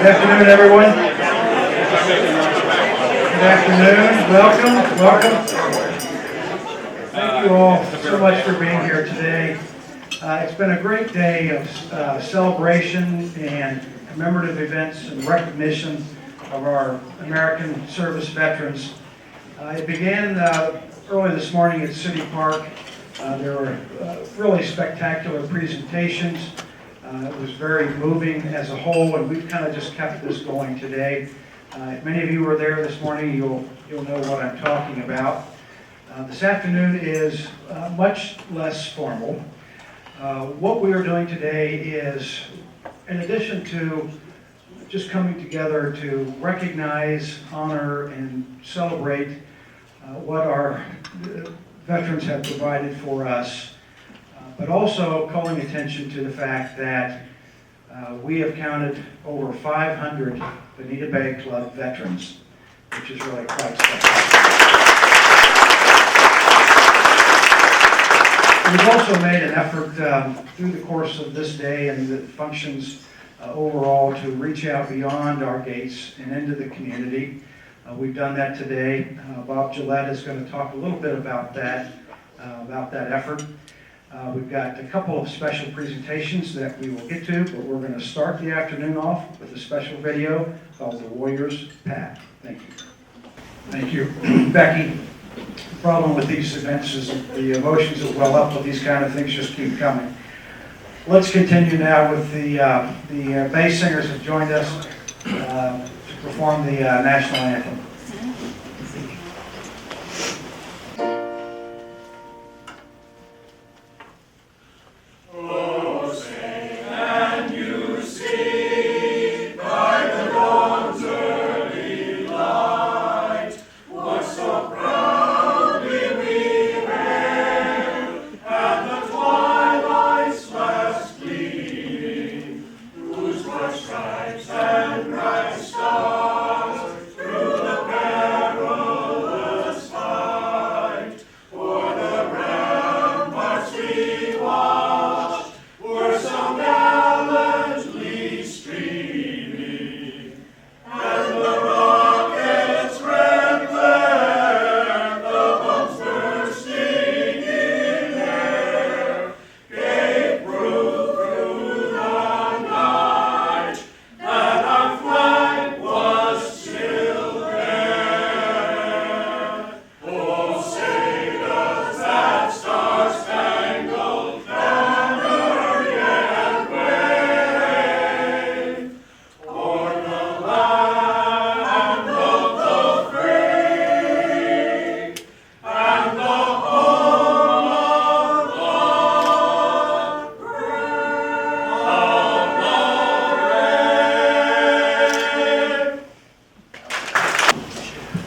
Good afternoon, everyone. Good afternoon. Welcome. Thank you all so much for being here today. It's been a great day of celebration and commemorative events and recognition of our American service veterans. It began early this morning at City Park. There were really spectacular presentations. It was very moving as a whole, and we've kind of just kept this going today. If many of you were there this morning, you'll know what I'm talking about. This afternoon is much less formal. What we are doing today is, in addition to just coming together to recognize, honor, and celebrate what our veterans have provided for us, but also calling attention to the fact that we have counted over 500 Bonita Bay Club veterans, which is really quite special. We've also made an effort through the course of this day and the functions overall to reach out beyond our gates and into the community. We've done that today. Bob Gillette is going to talk a little bit about that effort. We've got a couple of special presentations that we will get to, but we're going to start the afternoon off with a special video called The Warrior's Path. Thank you. Thank you. Becky, the problem with these events is that the emotions that well up with these kind of things just keep coming. Let's continue now with the bass singers have joined us to perform the national anthem.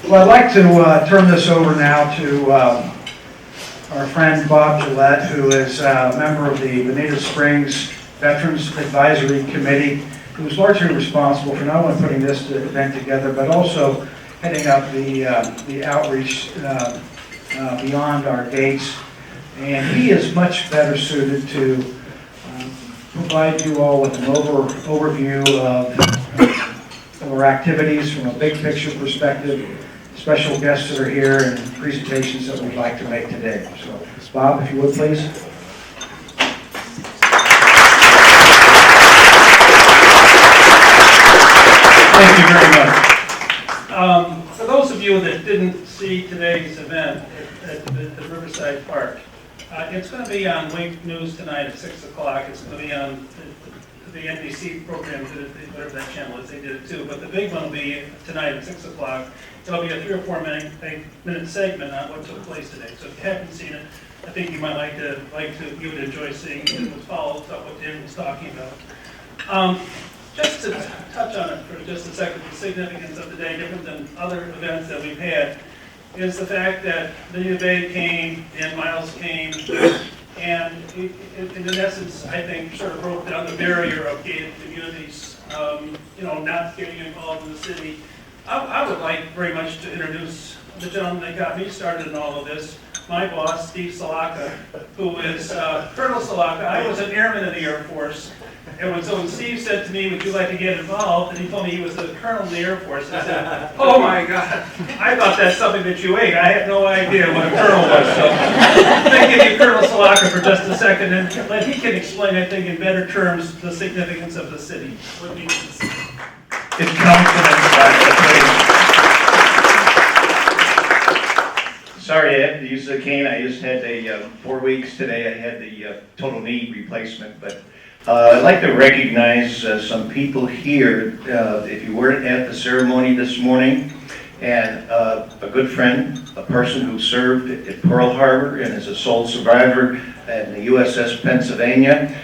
Well, I'd like to turn this over now to our friend Bob Gillette, who is a member of the Bonita Springs Veterans Advisory Committee, who is largely responsible for not only putting this event together, but also heading up the outreach beyond our gates. And he is much better suited to provide you all with an overview of our activities from a big picture perspective, special guests that are here, and presentations that we'd like to make today. So, Bob, if you would, please. Thank you very much. For those of you that didn't see today's event at Riverside Park, it's going to be on Wink News tonight at 6 o'clock. It's going to be on the NBC program, whatever that channel is, they did it too. But the big one will be tonight at 6 o'clock. It'll be a 3 or 4 minute segment on what took place today. So if you haven't seen it, I think you might you would enjoy seeing it. It follows up what Dan was talking about. Just to touch on it for just a second, the significance of the day, different than other events that we've had, is the fact that Bonita Bay came and Miles came, and in essence, I think, sort of broke down the barrier of gated communities, not getting involved in the city. I would like very much to introduce the gentleman that got me started in all of this, my boss, Steve Salaka, who is Colonel Salaka. I was an airman in the Air Force. And so when Steve said to me, would you like to get involved? And he told me he was a colonel in the Air Force. I said, oh my God, I thought that's something that you ate. I had no idea what a colonel was. So thank you, Colonel Salaka, for just a second. And he can explain, I think, in better terms, the significance of the city. It comes from Sorry, I had to use the cane. I just had 4 weeks today. I had the total knee replacement, but I'd like to recognize some people here. If you weren't at the ceremony this morning, and a good friend, a person who served at Pearl Harbor and is a sole survivor in the USS Pennsylvania,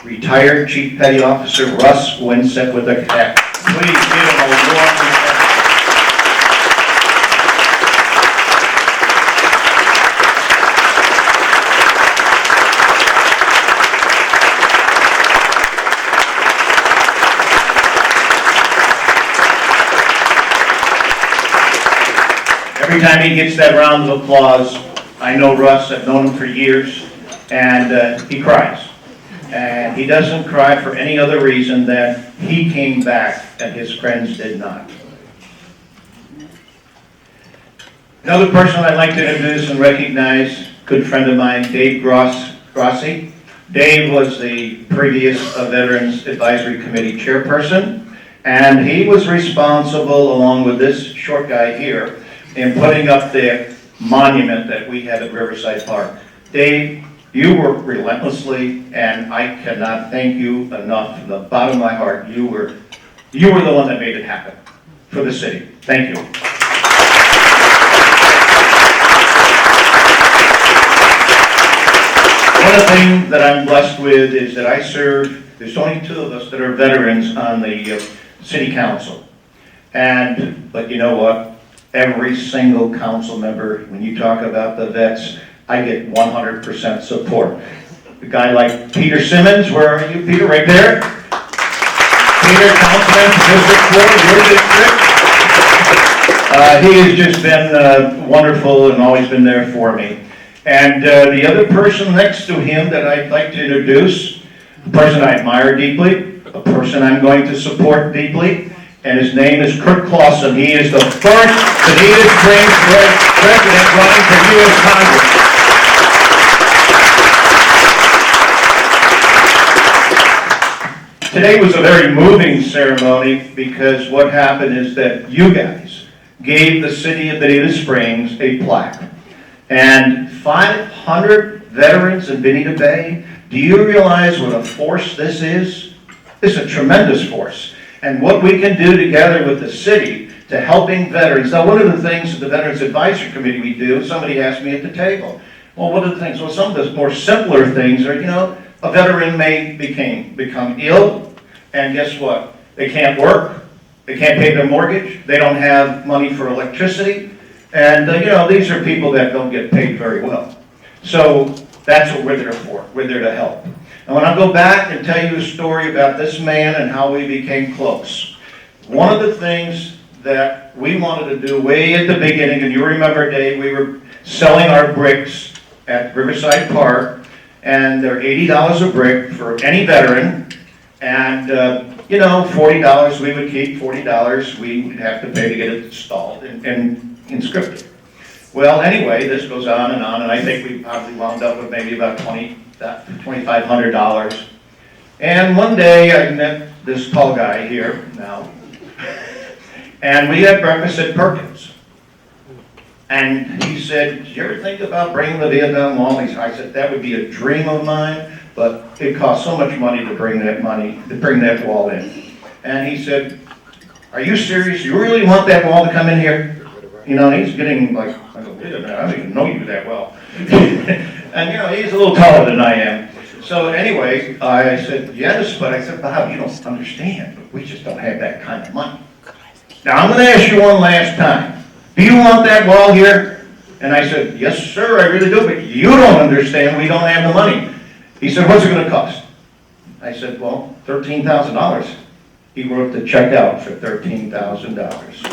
retired Chief Petty Officer Russ Winsett with a cap. Please give him a warm welcome. Every time he gets that round of applause, I know Russ, I've known him for years, and he cries. And he doesn't cry for any other reason than he came back and his friends did not. Another person I'd like to introduce and recognize, good friend of mine, Dave Grossi. Dave was the previous Veterans Advisory Committee chairperson, and he was responsible, along with this short guy here, in putting up the monument that we had at Riverside Park. Dave, you worked relentlessly, and I cannot thank you enough from the bottom of my heart. You were the one that made it happen for the city. Thank you. One of the things that I'm blessed with is that I serve, there's only 2 of us that are veterans on the city council. But you know what? Every single council member, when you talk about the vets, I get 100% support. A guy like Peter Simmons, where are you, Peter? Right there. Peter, councilman, District 4, your district. He has just been wonderful and always been there for me. And the other person next to him that I'd like to introduce, a person I admire deeply, a person I'm going to support deeply, and his name is Kurt Clausen. He is the first Bonita Springs president running for U.S. Congress. Today was a very moving ceremony because what happened is that you guys gave the city of Bonita Springs a plaque. And 500 veterans in Bonita Bay, do you realize what a force this is? It's a tremendous force. And what we can do together with the city to helping veterans. Now, one of the things that the Veterans Advisory Committee we do, somebody asked me at the table, well, what are the things? Well, some of the more simpler things are, a veteran may become ill, and guess what? They can't work, they can't pay their mortgage, they don't have money for electricity, and, these are people that don't get paid very well. So that's what we're there for. We're there to help. I want to go back and tell you a story about this man and how we became close. One of the things that we wanted to do way at the beginning, and you remember, Dave, we were selling our bricks at Riverside Park, and they're $80 a brick for any veteran, and $40 we would keep, $40 we would have to pay to get it installed and inscripted. Well, anyway, this goes on, and I think we probably wound up with maybe about $2,500. And one day I met this tall guy here now, and we had breakfast at Perkins. And he said, "Did you ever think about bringing the Vietnam Wall?" I said, "That would be a dream of mine, but it costs so much money to bring that wall in." And he said, "Are you serious? You really want that wall to come in here?" He's getting like, I don't even know you that well. And he's a little taller than I am. So anyway, I said, yes, but I said, Bob, you don't understand, but we just don't have that kind of money. Now I'm going to ask you one last time. Do you want that wall here? And I said, yes, sir, I really do, but you don't understand, we don't have the money. He said, what's it going to cost? I said, well, $13,000. He wrote the check out for $13,000.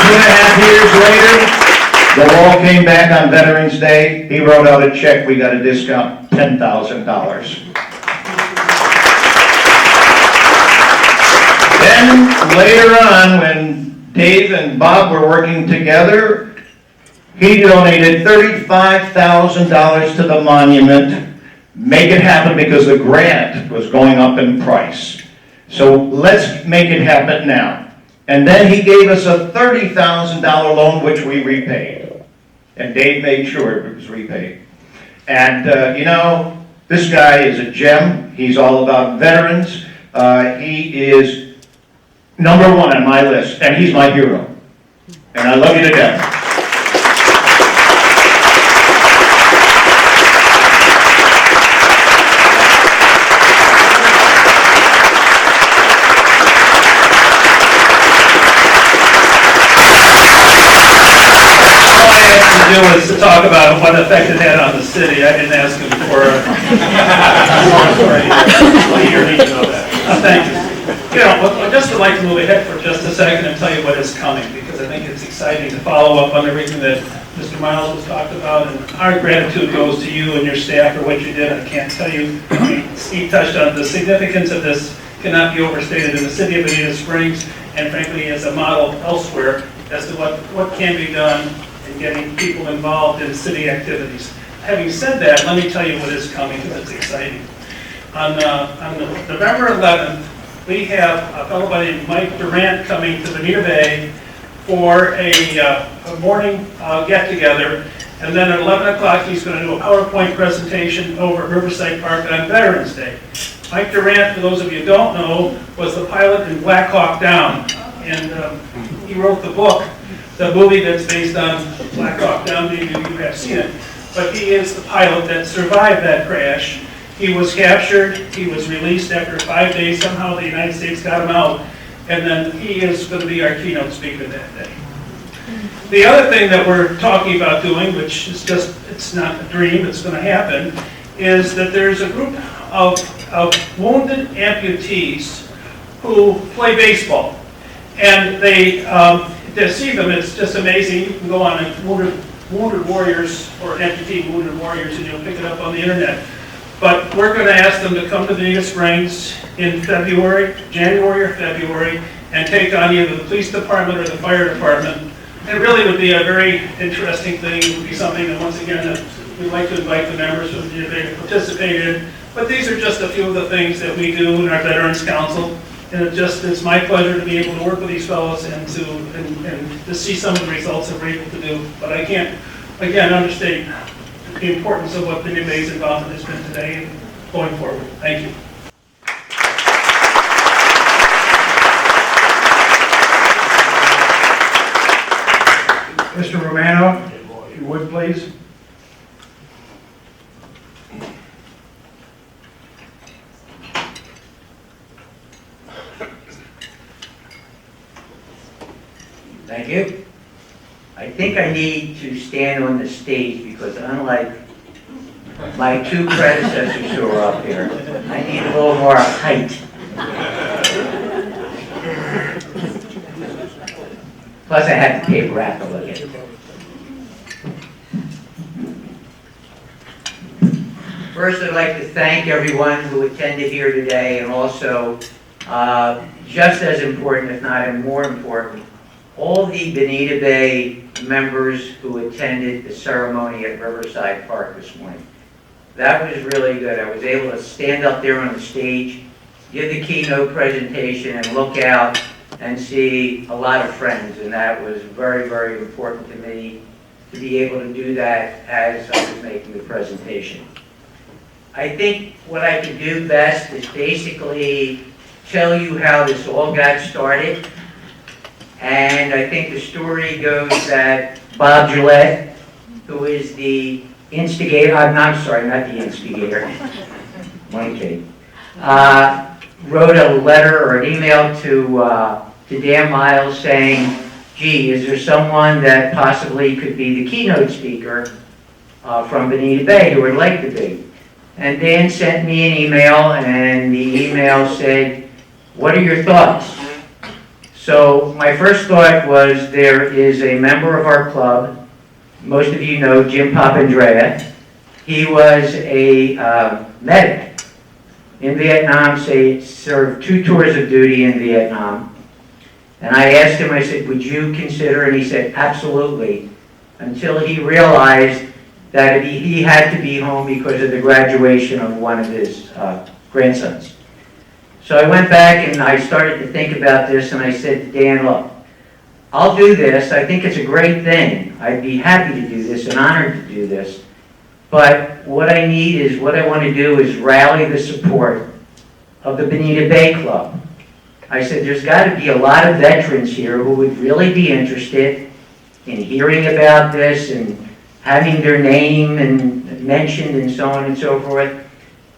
2.5 years later, the wall came back on Veterans Day. He wrote out a check. We got a discount, $10,000. Then later on, when Dave and Bob were working together, he donated $35,000 to the monument. Make it happen because the grant was going up in price. So let's make it happen now. And then he gave us a $30,000 loan, which we repaid. And Dave made sure it was repaid. And, you know, this guy is a gem. He's all about veterans. He is #1 on my list, and he's my hero. And I love you to death. Do is to talk about what effect it had on the city. I didn't ask him for a year to know that. Thank you. You know, I'd just like to move ahead for just a second and tell you what is coming, because I think it's exciting to follow up on everything that Mr. Miles has talked about, and our gratitude goes to you and your staff for what you did. I can't tell you, I mean, Steve touched on the significance of this, cannot be overstated in the city of Bonita Springs, and frankly as a model elsewhere as to what can be done in getting people involved in city activities. Having said that, let me tell you what is coming, because it's exciting. On November 11th, we have a fellow by the name of Mike Durant coming to Bonita Bay for a morning get-together, and then at 11 o'clock he's going to do a PowerPoint presentation over at Riverside Park on Veterans Day. Mike Durant, for those of you who don't know, was the pilot in Black Hawk Down, and he wrote the book, the movie that's based on Black Hawk Down. Maybe you have seen it, but he is the pilot that survived that crash. He was captured, he was released after 5 days, somehow the United States got him out, and then he is going to be our keynote speaker that day. The other thing that we're talking about doing, which is just, it's not a dream, it's going to happen, is that there's a group of wounded amputees who play baseball. And they, to see them, it's just amazing. You can go on Wounded Warriors, or amputee Wounded Warriors, and you'll pick it up on the internet. But we're going to ask them to come to Bonita Springs in February, January or February, and take on either the police department or the fire department. It really would be a very interesting thing. It would be something that, once again, that we'd like to invite the members of the to participate in. But these are just a few of the things that we do in our Veterans Council. And it's my pleasure to be able to work with these fellows and to see some of the results that we're able to do. But I can't, again, understate the importance of what Bonita Bay's involvement has been today and going forward. Thank you. Mr. Romano, if you would, please. Thank you. I think I need to stand on the stage because unlike my two predecessors who are up here, I need a little more height. Plus I have the paper wrap to look at. First, I'd like to thank everyone who attended here today, and also, just as important, if not more important, all the Bonita Bay members who attended the ceremony at Riverside Park this morning. That was really good. I was able to stand up there on the stage, give the keynote presentation, and look out and see a lot of friends, and that was very, very important to me to be able to do that as I was making the presentation. I think what I can do best is basically tell you how this all got started. And I think the story goes that Bob Gillette, who is the instigator, I'm sorry, not the instigator, one kidding, wrote a letter or an email to Dan Miles saying, gee, is there someone that possibly could be the keynote speaker from Bonita Bay who would like to be? And Dan sent me an email, and the email said, what are your thoughts? So my first thought was there is a member of our club, most of you know Jim Papandrea. He was a medic in Vietnam, served 2 tours of duty in Vietnam. And I asked him, I said, would you consider, and he said, absolutely, until he realized that he had to be home because of the graduation of one of his grandsons. So I went back and I started to think about this, and I said to Dan, look, I'll do this. I think it's a great thing. I'd be happy to do this and honored to do this. But what I need is, what I want to do is rally the support of the Bonita Bay Club. I said, there's got to be a lot of veterans here who would really be interested in hearing about this and having their name and mentioned and so on and so forth.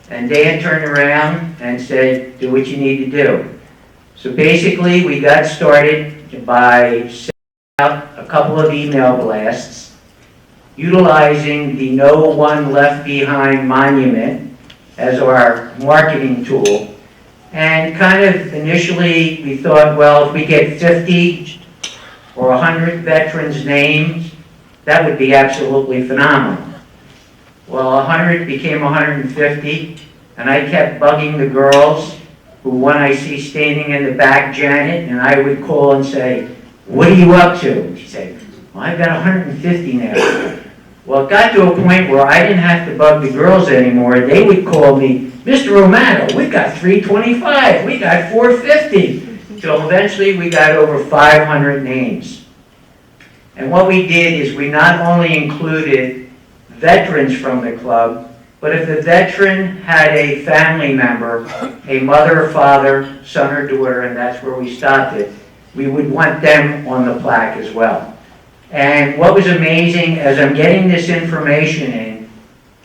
And Dan turned around and said, do what you need to do. So basically, we got started by sending out a couple of email blasts, utilizing the No One Left Behind monument as our marketing tool. And kind of initially, we thought, well, if we get 50 or 100 veterans' names, that would be absolutely phenomenal. Well, 100 became 150, and I kept bugging the girls, who one I see standing in the back, Janet, and I would call and say, what are you up to? And she'd say, well, I've got 150 now. Well, it got to a point where I didn't have to bug the girls anymore. They would call me, Mr. Romano, we got 325, we got 450. Till eventually we got over 500 names. And what we did is we not only included veterans from the club, but if the veteran had a family member, a mother or father, son or daughter, and that's where we stopped it, we would want them on the plaque as well. And what was amazing as I'm getting this information in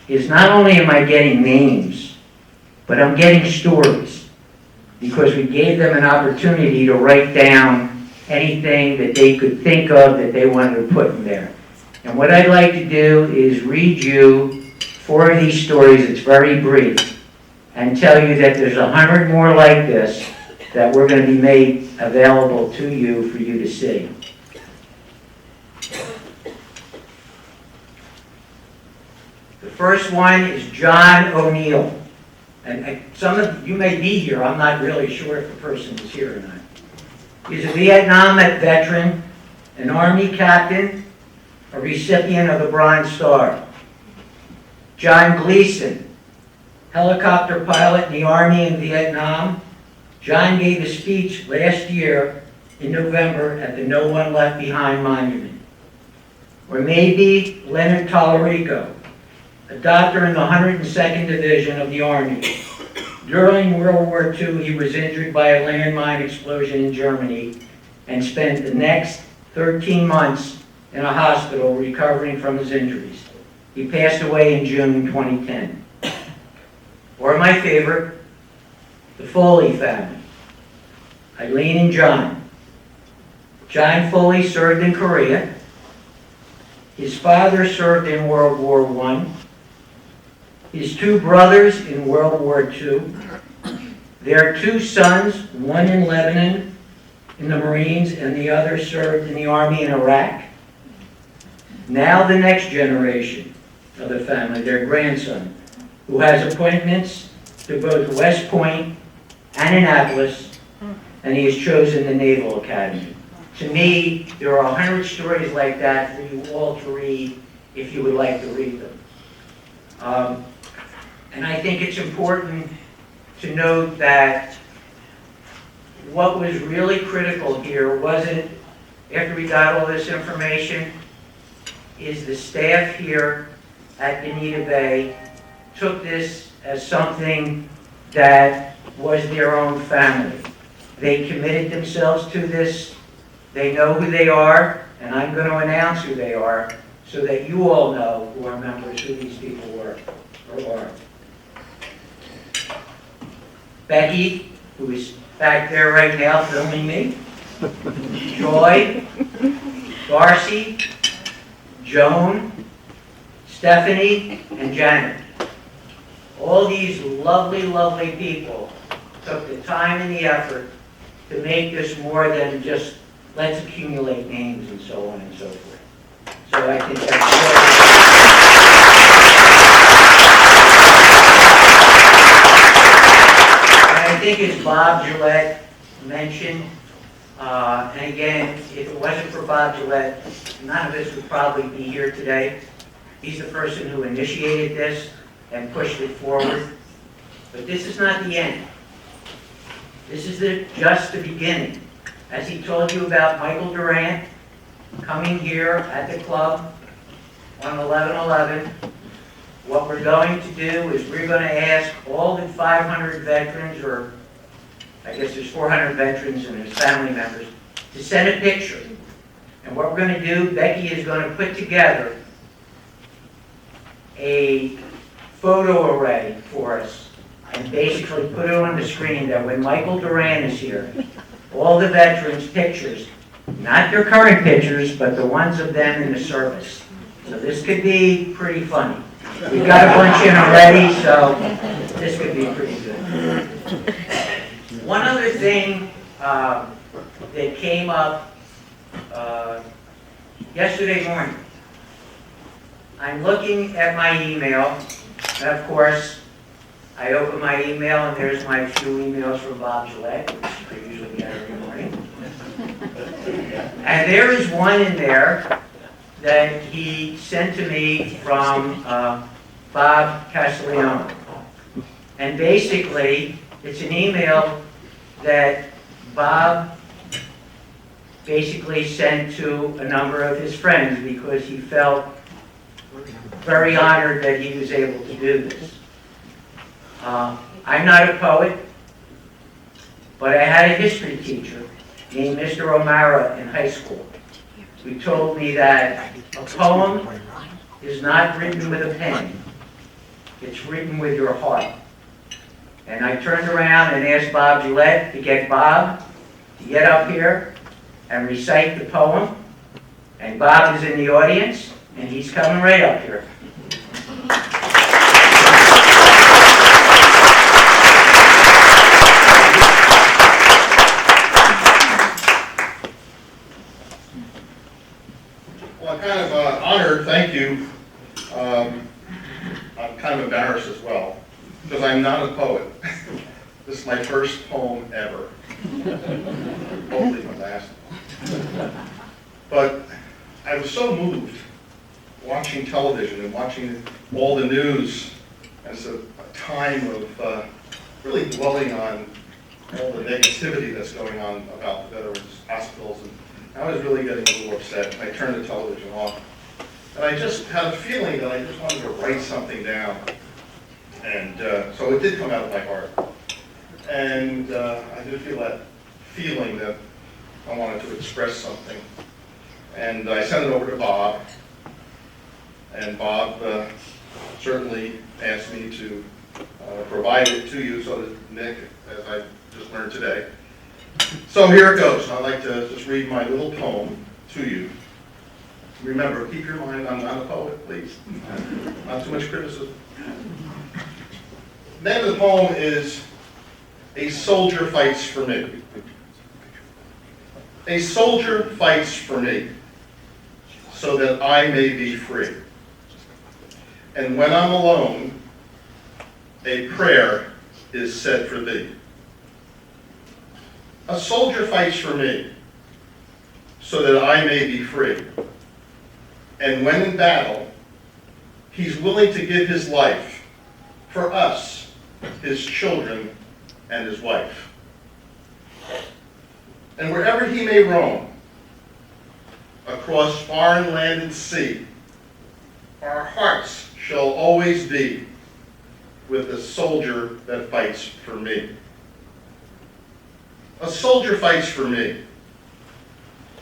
is not only am I getting names, but I'm getting stories, because we gave them an opportunity to write down anything that they could think of that they wanted to put in there. And what I'd like to do is read you 4 of these stories. It's very brief, and tell you that there's 100 more like this that we're going to be made available to you for you to see. The first one is John O'Neill. And some of you may be here. I'm not really sure if the person is here or not. He's a Vietnam veteran, an Army captain, a recipient of the Bronze Star. John Gleason, helicopter pilot in the Army in Vietnam. John gave a speech last year in November at the No One Left Behind monument. Or maybe Leonard Tallarico, a doctor in the 102nd Division of the Army. During World War II, he was injured by a landmine explosion in Germany and spent the next 13 months in a hospital recovering from his injuries. He passed away in June 2010. Or my favorite, the Foley family, Eileen and John. John Foley served in Korea. His father served in World War I. His 2 brothers in World War II. Their 2 sons, one in Lebanon in the Marines and the other served in the Army in Iraq. Now the next generation of the family, their grandson, who has appointments to both West Point and Annapolis, and he has chosen the Naval Academy. To me, there are 100 stories like that for you all to read if you would like to read them. And I think it's important to note that what was really critical here wasn't, after we got all this information, is the staff here at Bonita Bay took this as something that was their own family. They committed themselves to this. They know who they are, and I'm going to announce who they are so that you all know who are members, who these people were or are. Becky, who is back there right now filming me. Joy, Darcy, Joan, Stephanie, and Janet. All these lovely, lovely people took the time and the effort to make this more than just let's accumulate names and so on and so forth. So I think that's and I think as Bob Gillette mentioned, and again, if it wasn't for Bob Gillette, none of us would probably be here today. He's the person who initiated this and pushed it forward. But this is not the end. This is just the beginning. As he told you about Michael Durant coming here at the club on 11/11, what we're going to do is we're going to ask all the 500 veterans, or I guess there's 400 veterans and there's family members, to send a picture. And what we're going to do, Becky is going to put together a photo array for us and basically put it on the screen that when Michael Durant is here, all the veterans' pictures, not their current pictures, but the ones of them in the service. So this could be pretty funny. We've got a bunch in already, so this could be pretty good. One other thing that came up yesterday morning. I'm looking at my email, and of course, I open my email, and there's my few emails from Bob Gillette, which I usually get every morning. And there is one in there that he sent to me from Bob Castiglione. And basically, it's an email that Bob basically sent to a number of his friends because he felt very honored that he was able to do this. I'm not a poet, but I had a history teacher named Mr. O'Mara in high school who told me that a poem is not written with a pen, it's written with your heart. And I turned around and asked Bob Gillette to get Bob to get up here and recite the poem. And Bob is in the audience, and he's coming right up here. Well, I'm kind of honored, thank you. I'm kind of embarrassed as well, because I'm not a poet. This is my first poem ever. Hopefully my last. But I was so moved watching television and watching all the news as a time of really dwelling on all the negativity that's going on about the veterans' hospitals. And I was really getting a little upset, and I turned the television off. And I just had a feeling that I just wanted to write something down. And so it did come out of my heart. And I did feel that feeling that I wanted to express something. And I sent it over to Bob. And Bob certainly asked me to provide it to you, so that Nick, as I just learned today. So here it goes. I'd like to just read my little poem to you. Remember, keep your mind, I'm not a poet, please. Not too much criticism. The name of the poem is A Soldier Fights for Me. A soldier fights for me, so that I may be free. And when I'm alone, a prayer is said for thee. A soldier fights for me, so that I may be free. And when in battle, he's willing to give his life for us, his children, and his wife. And wherever he may roam, across foreign land and sea, our hearts shall always be with the soldier that fights for me. A soldier fights for me,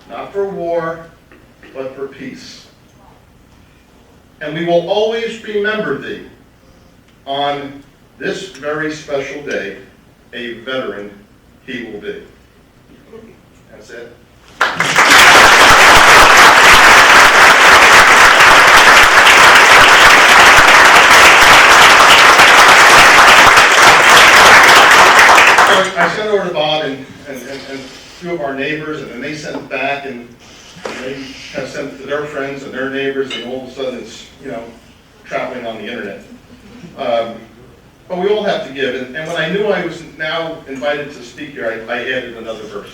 not for war, but for peace. And we will always remember thee on this very special day. A veteran he will be. That's it. I sent it over to Bob, and few of our neighbors, and then they send it back, and they kind of send it to their friends and their neighbors, and all of a sudden it's, traveling on the internet. But we all have to give, and when I knew I was now invited to speak here, I added another verse.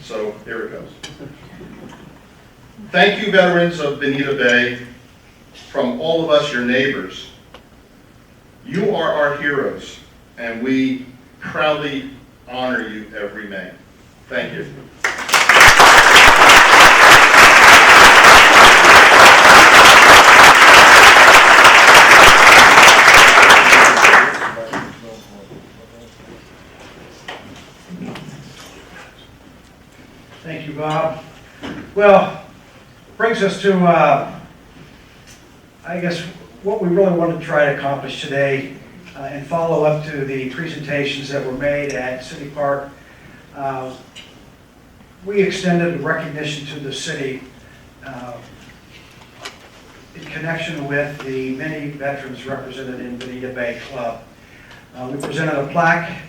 So here it goes. Thank you, veterans of Bonita Bay, from all of us, your neighbors. You are our heroes, and we proudly honor you every May. Thank you. Thank you, Bob. Well, brings us to, I guess, what we really wanted to try to accomplish today and follow up to the presentations that were made at City Park. We extended recognition to the city in connection with the many veterans represented in Bonita Bay Club. We presented a plaque.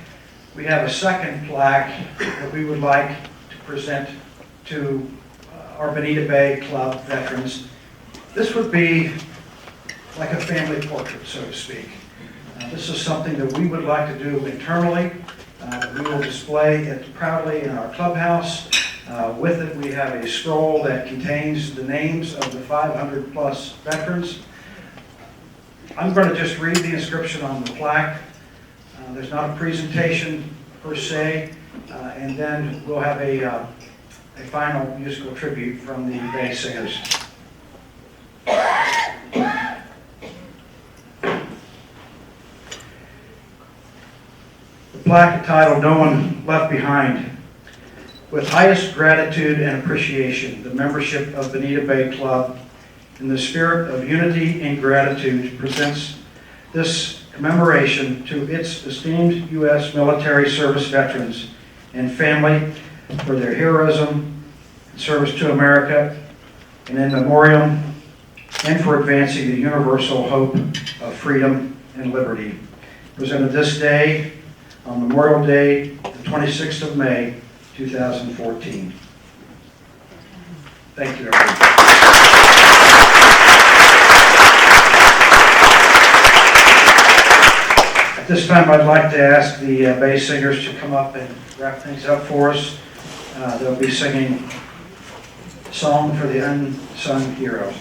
We have a second plaque that we would like to present to our Bonita Bay Club veterans. This would be like a family portrait, so to speak. This is something that we would like to do internally. We will display it proudly in our clubhouse. With it, we have a scroll that contains the names of the 500 plus veterans. I'm going to just read the inscription on the plaque. There's not a presentation per se, and then we'll have a final musical tribute from the Bay Singers. The plaque entitled "No One Left Behind." With highest gratitude and appreciation, the membership of Bonita Bay Club, in the spirit of unity and gratitude, presents this commemoration to its esteemed U.S. military service veterans and family for their heroism and service to America, and in memoriam, and for advancing the universal hope of freedom and liberty. Presented this day, on Memorial Day, the 26th of May, 2014. Thank you, everyone. At this time, I'd like to ask the Bay Singers to come up and wrap things up for us. They'll be singing a song for the unsung hero.